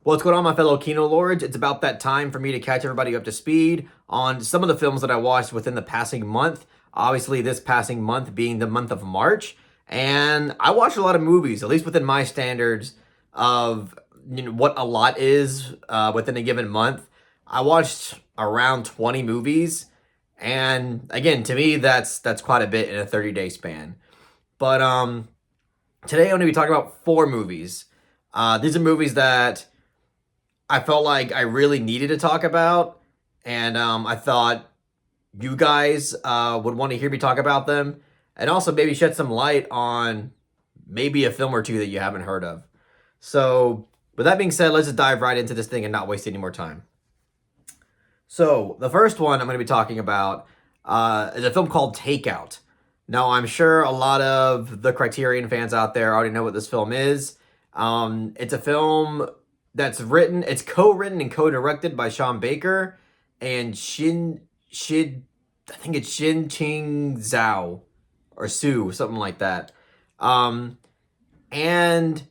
What's going on, my fellow Kino Lords? It's about that time for me to catch everybody up to speed on some of the films that I watched within the passing month. Obviously, this passing month being the month of March. And I watched a lot of movies, at least within my standards of what a lot is within a given month. I watched around 20 movies. And again, to me, that's quite a bit in a 30-day span. But today I'm going to be talking about four movies. These are movies that I felt like I really needed to talk about, and I thought you guys would want to hear me talk about them, and also maybe shed some light on maybe a film or two that you haven't heard of. So, with that being said, let's just dive right into this thing and not waste any more time. So, the first one I'm going to be talking about is a film called Takeout. Now, I'm sure a lot of the Criterion fans out there already know what this film is. It's a film it's co-written and co-directed by Sean Baker and I think it's Shin Ching Zhao or Sue, something like that. Um, and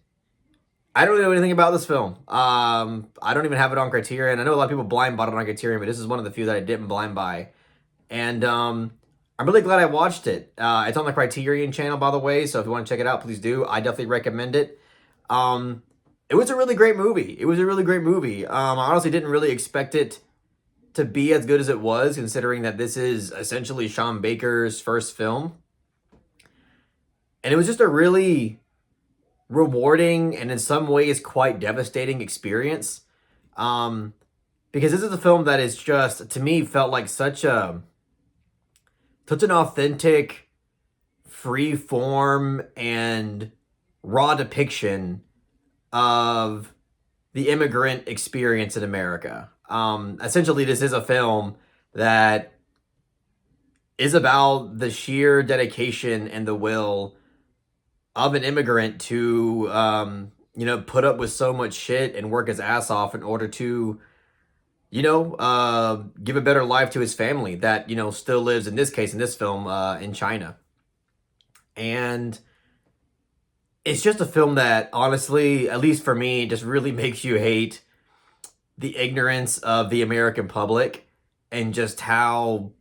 I don't know anything about this film. I don't even have it on Criterion. I know a lot of people blind bought it on Criterion, but this is one of the few that I didn't blind buy. And I'm really glad I watched it. It's on the Criterion channel, by the way, so if you want to check it out, please do. I definitely recommend it. Um, it was a really great movie. It was a really great movie. I honestly didn't really expect it to be as good as it was, considering that this is essentially Sean Baker's first film. And it was just a really rewarding and in some ways quite devastating experience. Um, because this is a film that is just, to me, felt like such an authentic, free form and raw depiction of the immigrant experience in America. Essentially, this is a film that is about the sheer dedication and the will of an immigrant to, put up with so much shit and work his ass off in order to, give a better life to his family that, still lives, in this case, in this film, in China. And it's just a film that honestly, at least for me, just really makes you hate the ignorance of the American public and just how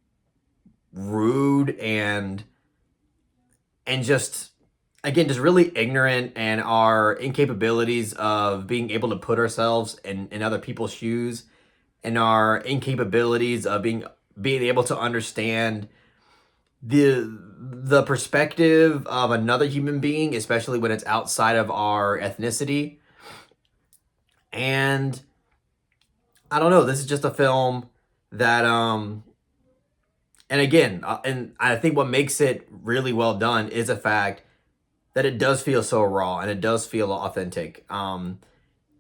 rude and just again just really ignorant and our incapabilities of being able to put ourselves in other people's shoes and our incapabilities of being able to understand the perspective of another human being, especially when it's outside of our ethnicity. And I don't know, this is just a film that and again, and I think what makes it really well done is the fact that it does feel so raw and it does feel authentic. I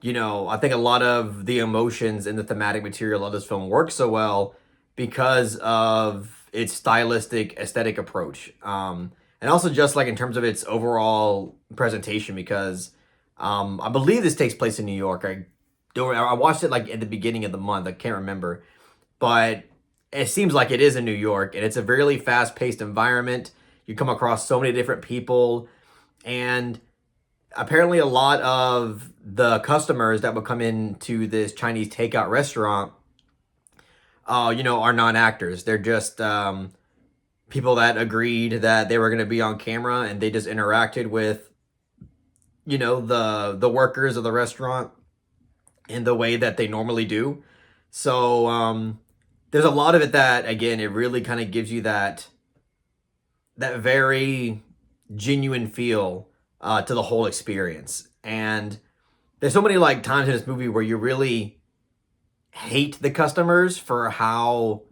think a lot of the emotions and the thematic material of this film works so well because of its stylistic aesthetic approach. And also just like in terms of its overall presentation, because I believe this takes place in New York. I watched it like at the beginning of the month. I can't remember, but it seems like it is in New York, and it's a really fast-paced environment. You come across so many different people, and apparently a lot of the customers that would come into this Chinese takeout restaurant, are non-actors. They're just people that agreed that they were going to be on camera, and they just interacted with, the workers of the restaurant in the way that they normally do. So there's a lot of it that, again, it really kind of gives you that very genuine feel to the whole experience. And there's so many like times in this movie where you really hate the customers for how,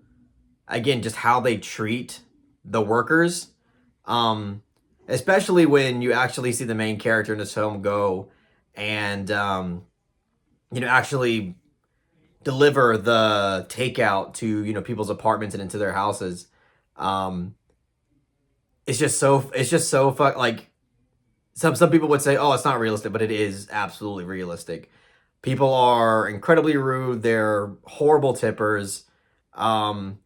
again, just how they treat the workers. Especially when you actually see the main character in this film go and actually deliver the takeout to people's apartments and into their houses. Um, it's just so like some people would say, oh, it's not realistic, but it is absolutely realistic. People are incredibly rude. They're horrible tippers, um,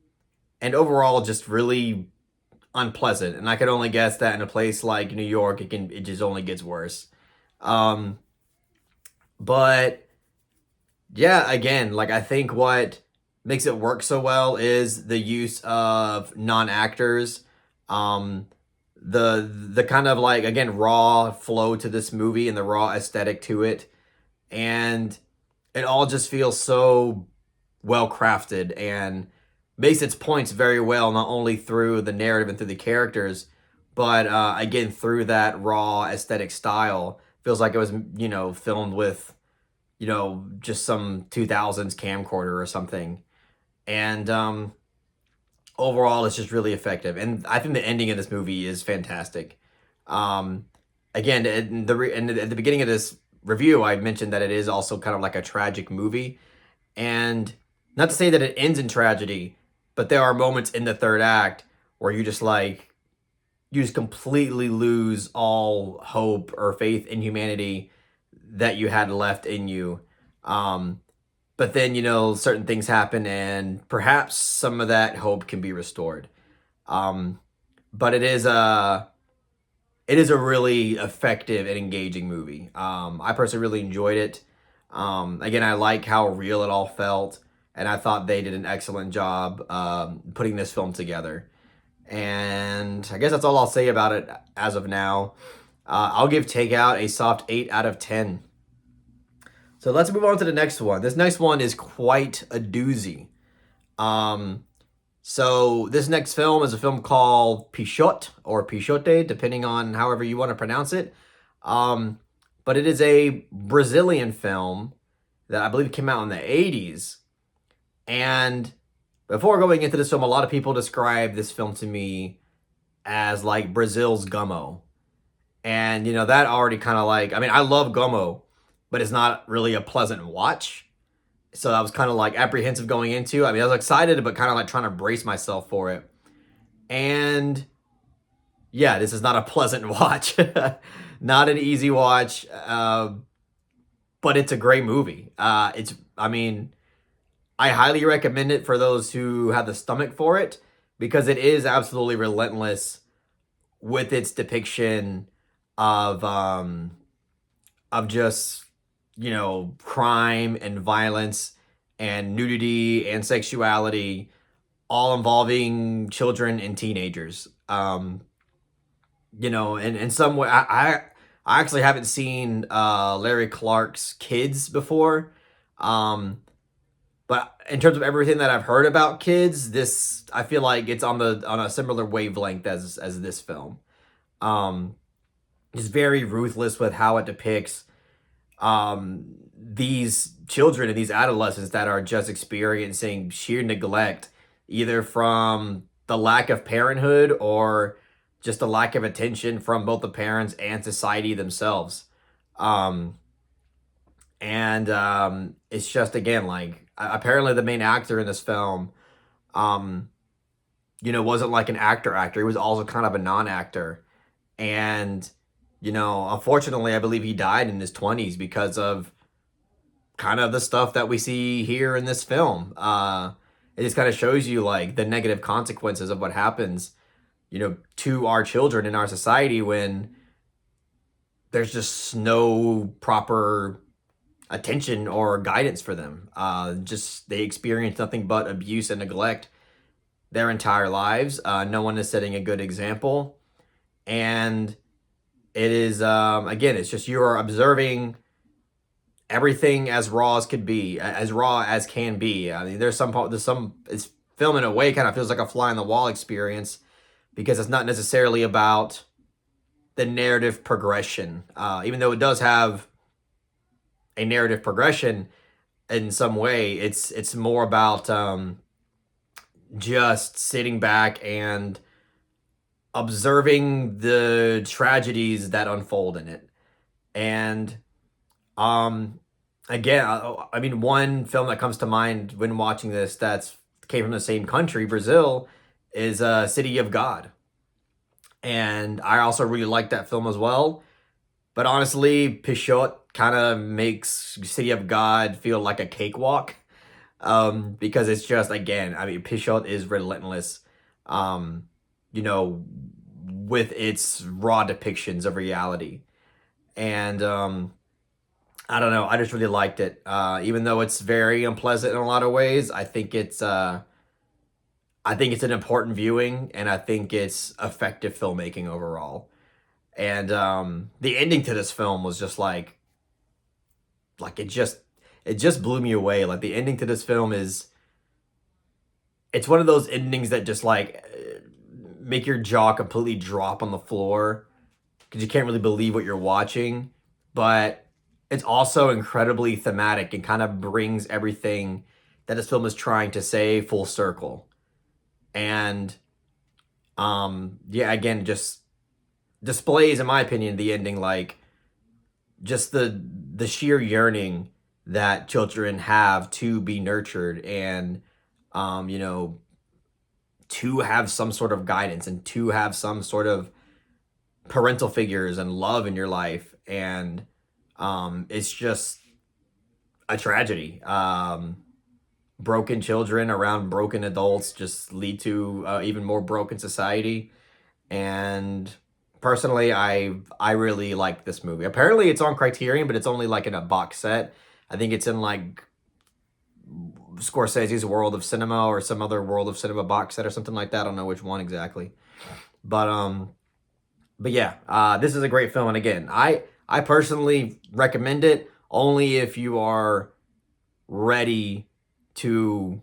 and overall just really unpleasant. And I could only guess that in a place like New York, it just only gets worse. Um, but Yeah, again, like I think what makes it work so well is the use of non-actors. Um the kind of like again raw flow to this movie and the raw aesthetic to it. And it all just feels so well crafted and makes its points very well, not only through the narrative and through the characters, but again through that raw aesthetic style. Feels like it was, filmed with, just some 2000s camcorder or something. And overall, it's just really effective. And I think the ending of this movie is fantastic. Um, again, at the beginning of this review, I mentioned that it is also kind of like a tragic movie. And not to say that it ends in tragedy, but there are moments in the third act where you just completely lose all hope or faith in humanity that you had left in you. Um, but then, certain things happen and perhaps some of that hope can be restored. Um, but it is a really effective and engaging movie. I personally really enjoyed it. Again, I like how real it all felt, and I thought they did an excellent job putting this film together. And I guess that's all I'll say about it as of now. I'll give Takeout a soft 8 out of 10. So let's move on to the next one. This next one is quite a doozy. Um, so this next film is a film called Pichot or Pichote, depending on however you want to pronounce it. Um, but it is a Brazilian film that I believe came out in the 80s. And before going into this film, a lot of people describe this film to me as like Brazil's Gummo. And, that already kind of like, I mean, I love Gummo, but it's not really a pleasant watch. So I was kind of like apprehensive going into. I mean, I was excited, but kind of like trying to brace myself for it. And yeah, this is not a pleasant watch, not an easy watch, but it's a great movie. I mean, I highly recommend it for those who have the stomach for it because it is absolutely relentless with its depiction of just crime and violence and nudity and sexuality all involving children and teenagers. And in some way, I actually haven't seen Larry Clark's Kids before. But in terms of everything that I've heard about Kids, this I feel like it's on a similar wavelength as this film. Um, it's very ruthless with how it depicts these children and these adolescents that are just experiencing sheer neglect, either from the lack of parenthood or just the lack of attention from both the parents and society themselves. Um, and it's just again like apparently the main actor in this film, um, wasn't like an actor. He was also kind of a non-actor, and unfortunately, I believe he died in his 20s because of kind of the stuff that we see here in this film. It just kind of shows you like the negative consequences of what happens, to our children in our society when there's just no proper attention or guidance for them. Just they experience nothing but abuse and neglect their entire lives. No one is setting a good example, and it is again, it's just you are observing everything as raw as could be, as raw as can be. I mean, there's some it's film in a way kind of feels like a fly on the wall experience because it's not necessarily about the narrative progression, even though it does have a narrative progression in some way. It's more about just sitting back and observing the tragedies that unfold in it. And um again, I mean, one film that comes to mind when watching this that's came from the same country, Brazil, is City of God. And I also really like that film as well. But honestly, Pichot kind of makes City of God feel like a cakewalk. Because it's just again, I mean, Pichot is relentless. Um, you know, with its raw depictions of reality. And I don't know. I just really liked it. Even though it's very unpleasant in a lot of ways, I think it's an important viewing, and I think it's effective filmmaking overall. And the ending to this film was just like it just blew me away. Like the ending to this film is it's one of those endings that just make your jaw completely drop on the floor because you can't really believe what you're watching. But it's also incredibly thematic and kind of brings everything that this film is trying to say full circle. And yeah, again, just displays, in my opinion, the ending just the sheer yearning that children have to be nurtured and you know, to have some sort of guidance and to have some sort of parental figures and love in your life. And it's just a tragedy. Broken children around broken adults just lead to even more broken society. And personally, I really like this movie. Apparently, it's on Criterion, but it's only like in a box set. I think it's in like Scorsese's World of Cinema or some other World of Cinema box set or something like that. I don't know which one exactly. But yeah, this is a great film, and again, I personally recommend it only if you are ready to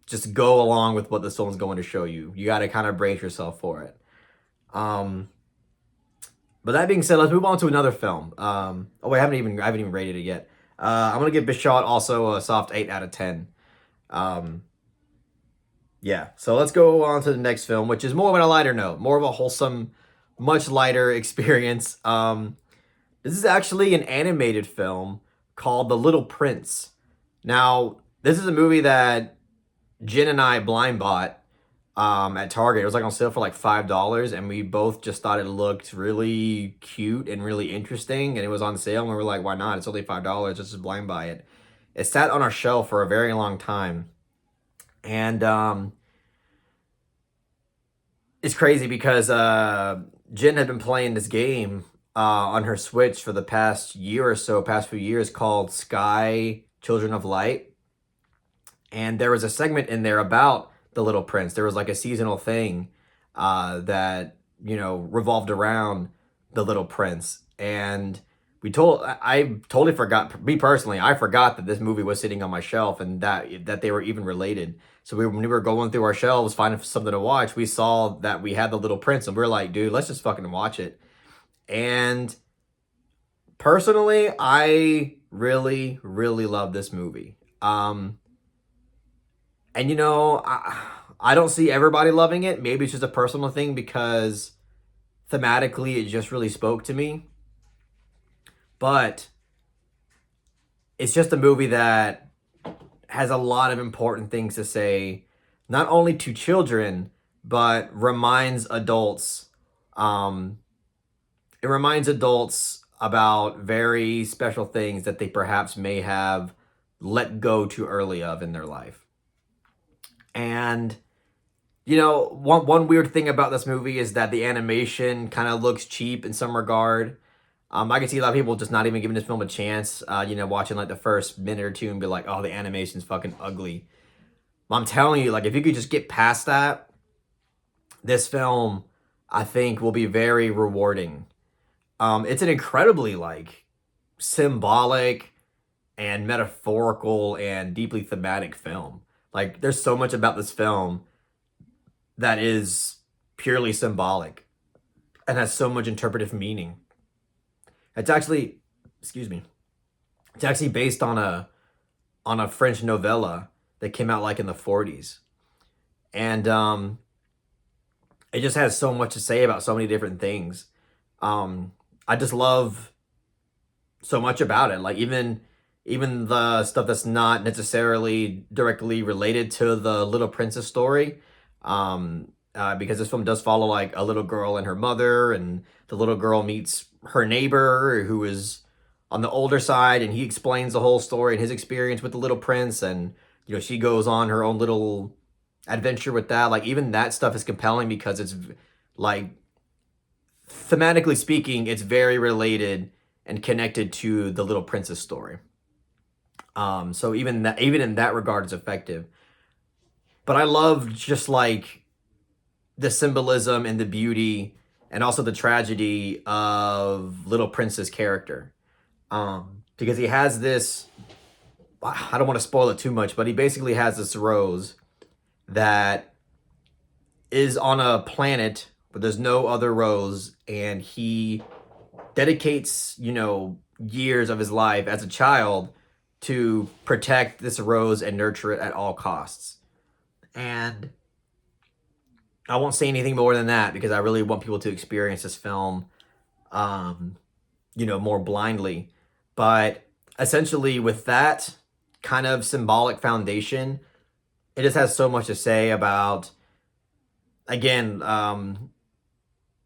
just go along with what the film is going to show you. You got to kind of brace yourself for it. Um, but that being said, let's move on to another film. Oh wait, I haven't even rated it yet. I'm gonna give Pichot also a soft 8 out of 10. Um, yeah, so let's go on to the next film, which is more of a lighter note, more of a wholesome, much lighter experience. This is actually an animated film called The Little Prince. Now, this is a movie that Jen and I blind bought at Target. It was like on sale for like $5, and we both just thought it looked really cute and really interesting, and it was on sale, and we were like, why not? It's only $5. Let's just blind buy it. It sat on our shelf for a very long time, and it's crazy because Jen had been playing this game on her Switch for the past year or so, past few years, called Sky Children of Light. And there was a segment in there about the Little Prince. There was like a seasonal thing that, you know, revolved around the Little Prince. And I totally forgot, me personally, I forgot that this movie was sitting on my shelf and that they were even related. So when we were going through our shelves, finding something to watch, we saw that we had the Little Prince, and we are like, dude, let's just fucking watch it. And personally, I really, really love this movie. And you know, I don't see everybody loving it. Maybe it's just a personal thing because thematically it just really spoke to me. But it's just a movie that has a lot of important things to say, not only to children, but reminds adults. It reminds adults about very special things that they perhaps may have let go too early of in their life. And you know, one weird thing about this movie is that the animation kind of looks cheap in some regard. I can see a lot of people just not even giving this film a chance. You know, watching like the first minute or two and be like, "Oh, the animation's fucking ugly." I'm telling you, like, if you could just get past that, this film, I think, will be very rewarding. It's an incredibly symbolic and metaphorical and deeply thematic film. Like, there's so much about this film that is purely symbolic and has so much interpretive meaning. It's actually, excuse me, it's actually based on a French novella that came out like in the 40s. And it just has so much to say about so many different things. I just love so much about it. Like even the stuff that's not necessarily directly related to the Little Princess story. Because this film does follow like a little girl and her mother, and the little girl meets her neighbor who is on the older side, and he explains the whole story and his experience with the Little Prince, and you know she goes on her own little adventure with that. Like even that stuff is compelling because it's like thematically speaking, it's very related and connected to the Little Princess story. So even in that regard, it's effective. But I love just like the symbolism and the beauty and also the tragedy of Little Prince's character. Because he has this, I don't want to spoil it too much, but he basically has this rose that is on a planet but there's no other rose, and he dedicates, years of his life as a child to protect this rose and nurture it at all costs. And I won't say anything more than that because I really want people to experience this film, more blindly. But essentially, with that kind of symbolic foundation, it just has so much to say about, again,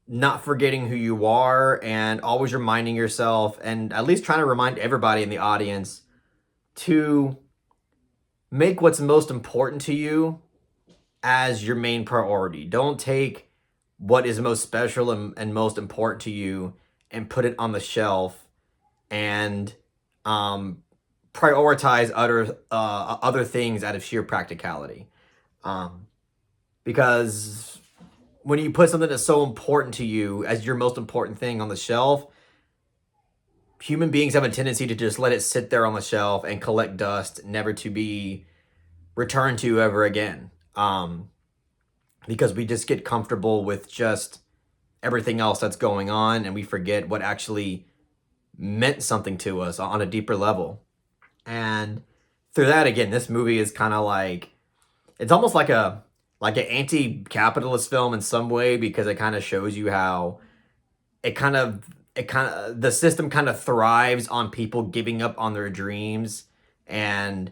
not forgetting who you are and always reminding yourself, and at least trying to remind everybody in the audience to make what's most important to you as your main priority. Don't take what is most special and most important to you and put it on the shelf and prioritize other things out of sheer practicality. Because when you put something that's so important to you as your most important thing on the shelf, human beings have a tendency to just let it sit there on the shelf and collect dust, never to be returned to ever again. Because we just get comfortable with just everything else that's going on, and we forget what actually meant something to us on a deeper level. And through that, again, this movie is kind of like, it's almost like an anti-capitalist film in some way, because it kind of shows you how the system kind of thrives on people giving up on their dreams, and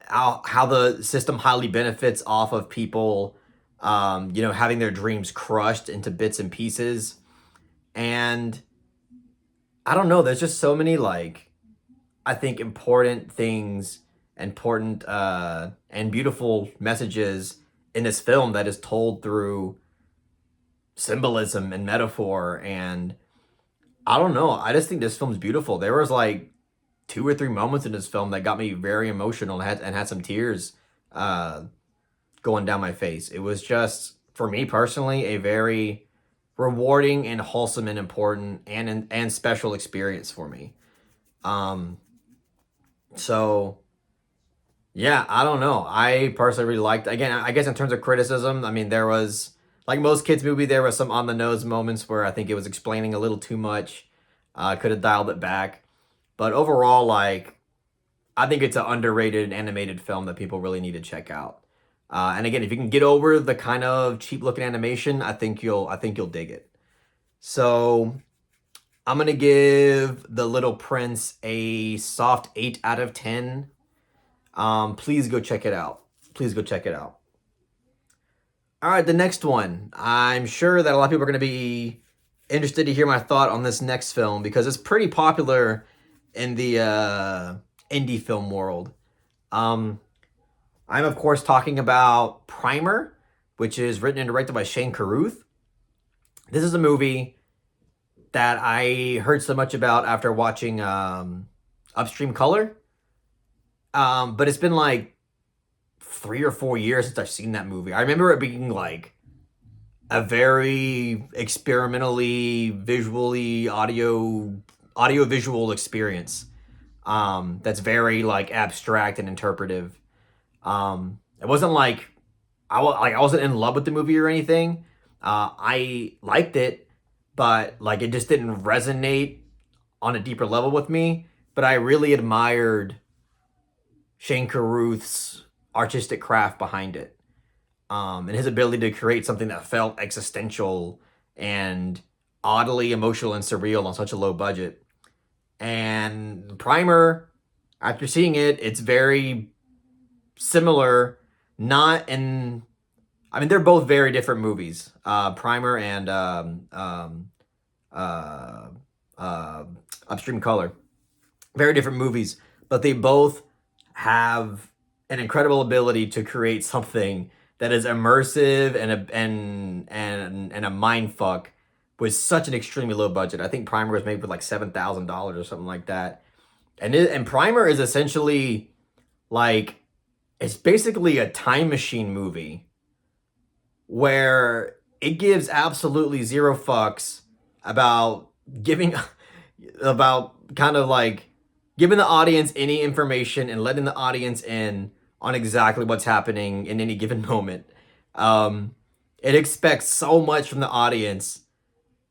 how the system highly benefits off of people having their dreams crushed into bits and pieces. And I don't know, there's just so many, like, I think important things, important and beautiful messages in this film that is told through symbolism and metaphor. And I don't know, I just think this film's beautiful. There was like 2 or 3 moments in this film that got me very emotional and had some tears going down my face. It was just, for me personally, a very rewarding and wholesome and important and special experience for me. So yeah, I don't know. I personally really liked, again, I guess in terms of criticism, I mean, there was, like most kids movie, there was some on the nose moments where I think it was explaining a little too much. Could have dialed it back. But overall, like, I think it's an underrated animated film that people really need to check out. And again, if you can get over the kind of cheap looking animation, I think you'll dig it. So I'm gonna give The Little Prince a soft 8 out of 10. Please go check it out. Please go check it out. All right, the next one. I'm sure that a lot of people are going to be interested to hear my thought on this next film because it's pretty popular in the indie film world. I'm of course talking about Primer, which is written and directed by Shane Carruth. This is a movie that I heard so much about after watching Upstream Color. But it's been like 3 or 4 years since I've seen that movie. I remember it being like a very experimentally, visually, audio visual experience. That's very like abstract and interpretive. It wasn't like I wasn't in love with the movie or anything. I liked it, but like it just didn't resonate on a deeper level with me. But I really admired Shane Carruth's artistic craft behind it, and his ability to create something that felt existential and oddly emotional and surreal on such a low budget. And Primer, after seeing it, it's very similar. Not in, I mean, they're both very different movies. Primer and Upstream Color, very different movies, but they both have an incredible ability to create something that is immersive and a mind fuck, with such an extremely low budget. I think Primer was made with like $7,000 or something like that. And Primer is essentially like, it's basically a time machine movie where it gives absolutely zero fucks about giving about kind of like giving the audience any information and letting the audience in on exactly what's happening in any given moment. Um, it expects so much from the audience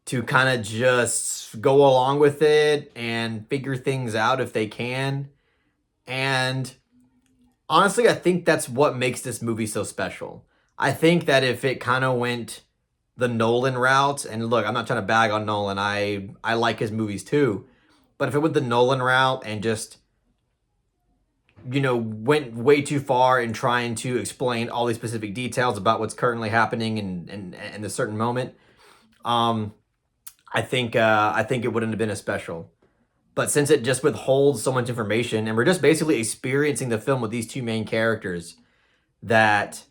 to kind of just go along with it and figure things out if they can. And honestly, I think that's what makes this movie so special. I think that if it kind of went the Nolan route, and look, I'm not trying to bag on Nolan. I like his movies too. But if it went the Nolan route and just, went way too far in trying to explain all these specific details about what's currently happening in a certain moment, um, I think it wouldn't have been as special. But since it just withholds so much information, and we're just basically experiencing the film with these two main characters, that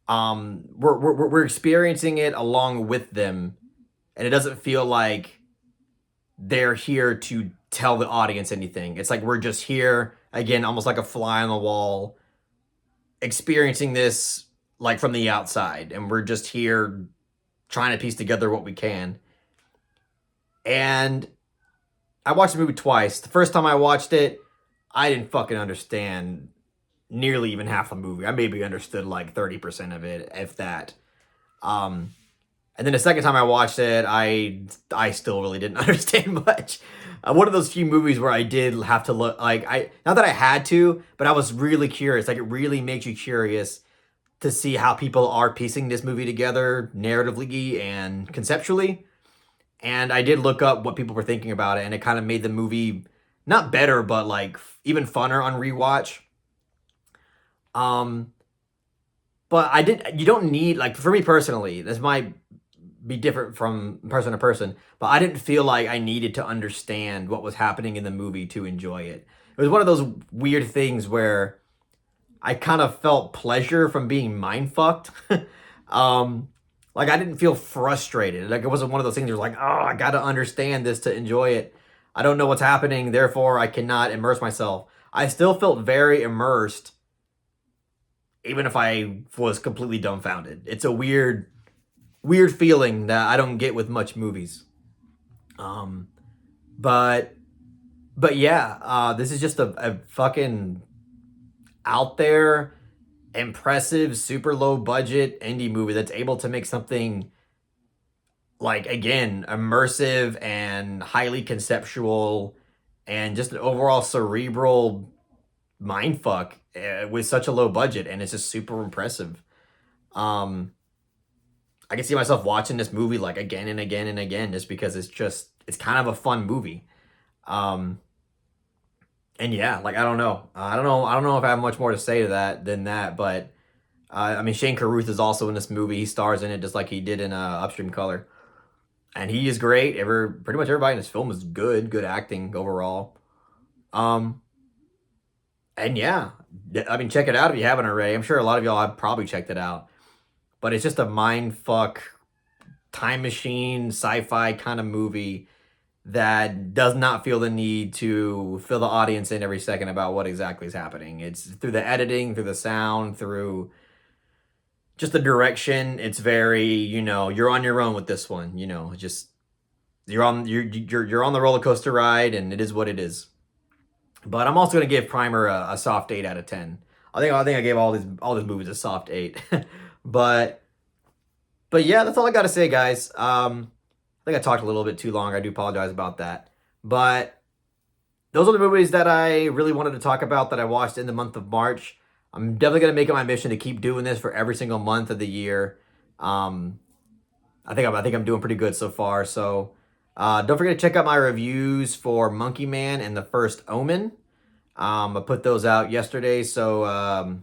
we're experiencing it along with them, and it doesn't feel like they're here to tell the audience anything. It's like we're just here again, almost like a fly on the wall, experiencing this like from the outside, and we're just here trying to piece together what we can. And I watched the movie twice. The first time I watched it, I didn't fucking understand nearly even half the movie. I maybe understood like 30% of it, if that. And then the second time I watched it, I still really didn't understand much. One of those few movies where I did have to look, like, not that I had to, but I was really curious. Like, it really makes you curious to see how people are piecing this movie together narratively and conceptually. And I did look up what people were thinking about it, and it kind of made the movie not better, but like even funner on rewatch. Um, but you don't need, like, for me personally, this might be different from person to person, but I didn't feel like I needed to understand what was happening in the movie to enjoy it. It was one of those weird things where I kind of felt pleasure from being mind fucked. Like, I didn't feel frustrated. Like, it wasn't one of those things where like, oh, I gotta understand this to enjoy it. I don't know what's happening, therefore I cannot immerse myself. I still felt very immersed, even if I was completely dumbfounded. It's a weird feeling that I don't get with much movies. Um, but yeah, this is just a fucking out there, impressive, super low budget indie movie that's able to make something, like, again, immersive and highly conceptual and just an overall cerebral mindfuck with such a low budget, and it's just super impressive. Um, I can see myself watching this movie like again and again and again, just because it's kind of a fun movie. Um, and yeah, like, I don't know. I don't know if I have much more to say to that than that, but I mean, Shane Carruth is also in this movie. He stars in it just like he did in Upstream Color. And he is great. Pretty much everybody in this film is good acting overall. Um, and yeah, I mean, check it out if you haven't already. I'm sure a lot of y'all have probably checked it out. But it's just a mind fuck, time machine, sci-fi kind of movie that does not feel the need to fill the audience in every second about what exactly is happening. It's through the editing, through the sound, through just the direction. It's very, you're on your own with this one. Just you're on the roller coaster ride, and it is what it is. But I'm also gonna give Primer a soft 8 out of 10. I think I gave all these movies a soft 8. but yeah, that's all I gotta say, guys. I think I talked a little bit too long. I do apologize about that. But those are the movies that I really wanted to talk about that I watched in the month of March. I'm definitely going to make it my mission to keep doing this for every single month of the year. I think I'm doing pretty good so far. So don't forget to check out my reviews for Monkey Man and The First Omen. I put those out yesterday, so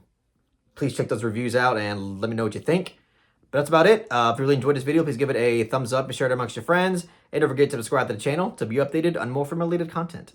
please check those reviews out and let me know what you think. But that's about it. If you really enjoyed this video, please give it a thumbs up and share it amongst your friends. And don't forget to subscribe to the channel to be updated on more film-related content.